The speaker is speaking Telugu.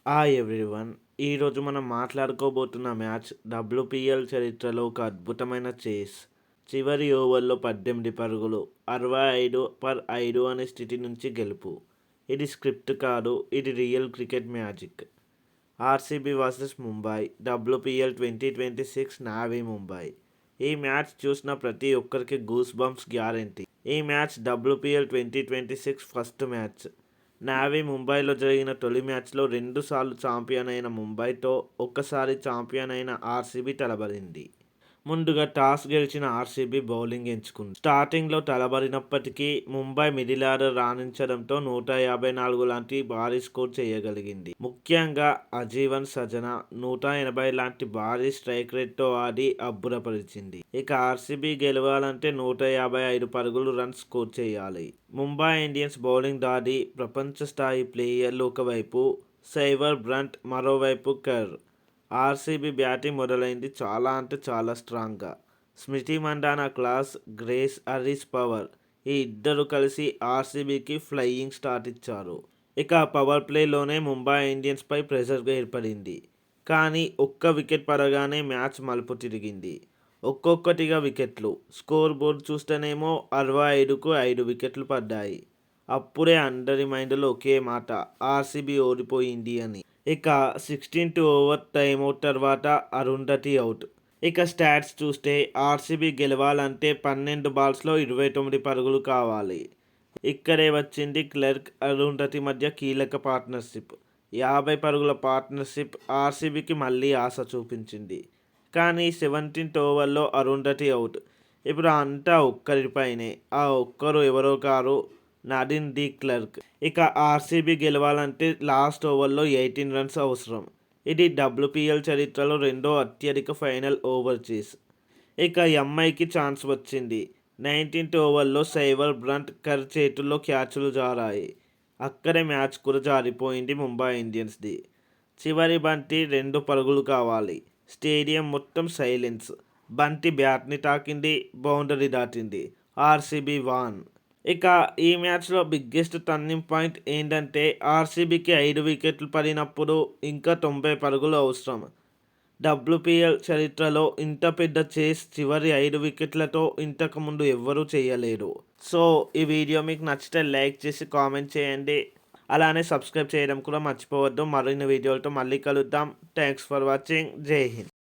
Hi everyone. ఈరోజు మనం మాట్లాడుకోబోతున్న మ్యాచ్ డబ్ల్యూపీఎల్ చరిత్రలో ఒక అద్భుతమైన చేస్. చివరి ఓవర్లో 18 పరుగులు, 65/5 అనే స్థితి నుంచి గెలుపు. ఇది స్క్రిప్ట్ కాదు, ఇది real cricket magic. RCB versus Mumbai, WPL 2026 navy Mumbai. ఈ మ్యాచ్ చూసిన ప్రతి ఒక్కరికి గూస్ బంప్స్ గ్యారంటీ. ఈ match WPL 2026 first match. Navy ముంబైలో జరిగిన తొలి మ్యాచ్లో 2 సార్లు ఛాంపియన్ అయిన ముంబైతో ఒక్కసారి ఛాంపియన్ అయిన ఆర్సీబీ తలబడింది. ముందుగా టాస్ గెలిచిన ఆర్సీబీ బౌలింగ్ ఎంచుకుంది. స్టార్టింగ్లో తలబడినప్పటికీ ముంబై మిడిల్ ఆర్డర్ రాణించడంతో 154 లాంటి భారీ స్కోర్ చేయగలిగింది. ముఖ్యంగా అజీవన్ సజన 180 లాంటి భారీ స్ట్రైక్ రేట్తో ఆడి అబ్బురపరిచింది. ఇక ఆర్సీబీ గెలవాలంటే 155 పరుగులు రన్స్ స్కోర్ చేయాలి. ముంబై ఇండియన్స్ బౌలింగ్ దాడి ప్రపంచ స్థాయి ప్లేయర్లు ఒకవైపు, సైవర్ బ్రంట్ మరోవైపు కర్. ఆర్సీబీ బ్యాటింగ్ మొదలైంది చాలా స్ట్రాంగ్గా. స్మృతి Mandanna class, grace hurries power, ఈ ఇద్దరు కలిసి ఆర్సీబీకి ఫ్లయింగ్ స్టార్ట్ ఇచ్చారు. ఇక పవర్ ప్లేలోనే ముంబై ఇండియన్స్పై ప్రెషర్గా ఏర్పడింది. కానీ ఒక్క వికెట్ పడగానే మ్యాచ్ మలుపు తిరిగింది. ఒక్కొక్కటిగా వికెట్లు. స్కోర్ బోర్డు చూస్తేనేమో 65కు 5 వికెట్లు పడ్డాయి. అప్పుడే అందరి మైండ్లో ఒకే మాట, ఆర్సీబీ ఓడిపోయింది అని. ఇక 16th ఓవర్ టైమౌట్ తర్వాత అరుంధతి అవుట్. ఇక స్టాట్స్ చూస్తే ఆర్సీబీ గెలవాలంటే 12 బాల్స్లో 29 పరుగులు కావాలి. ఇక్కడే వచ్చింది క్లర్క్ అరుంధతి మధ్య కీలక పార్ట్నర్షిప్. 50 పరుగుల పార్ట్నర్షిప్ ఆర్సీబీకి మళ్ళీ ఆశ చూపించింది. కానీ 17th ఓవర్లో అరుంధతి అవుట్. ఇప్పుడు అంతా ఒక్కరిపైనే. ఆ ఒక్కరు ఎవరో కారు, నదీమ్ ది క్లర్క్. ఇక ఆర్సీబీ గెలవాలంటే లాస్ట్ ఓవర్లో 18 రన్స్ అవసరం. ఇది డబ్ల్యూపీఎల్ చరిత్రలో రెండో అత్యధిక ఫైనల్ ఓవర్ చేస్. ఇక ఎంఐకి ఛాన్స్ వచ్చింది. 19th ఓవర్లో సైవర్ బ్రంట్ కర్ చేతుల్లో క్యాచులు జారాయి. అక్కడే మ్యాచ్ కూడా జారిపోయింది ముంబై ఇండియన్స్ది. చివరి బంతి 2 పరుగులు కావాలి. స్టేడియం మొత్తం సైలెన్స్. బంతి బ్యాట్ని తాకింది, బౌండరీ దాటింది. RCB won. ఇక ఈ మ్యాచ్లో బిగ్గెస్ట్ టర్నింగ్ పాయింట్ ఏంటంటే ఆర్సీబీకి 5 వికెట్లు పడినప్పుడు ఇంకా 90 పరుగులు అవసరం. డబ్ల్యూపీఎల్ చరిత్రలో ఇంత పెద్ద చేస్ చివరి 5 వికెట్లతో ఇంతకుముందు ఎవ్వరూ చేయలేరు. సో ఈ వీడియో మీకు నచ్చితే లైక్ చేసి కామెంట్ చేయండి. అలానే సబ్స్క్రైబ్ చేయడం కూడా మర్చిపోవద్దు. మరిన్ని వీడియోలతో మళ్ళీ కలుద్దాం. Thanks for watching. జై హింద్.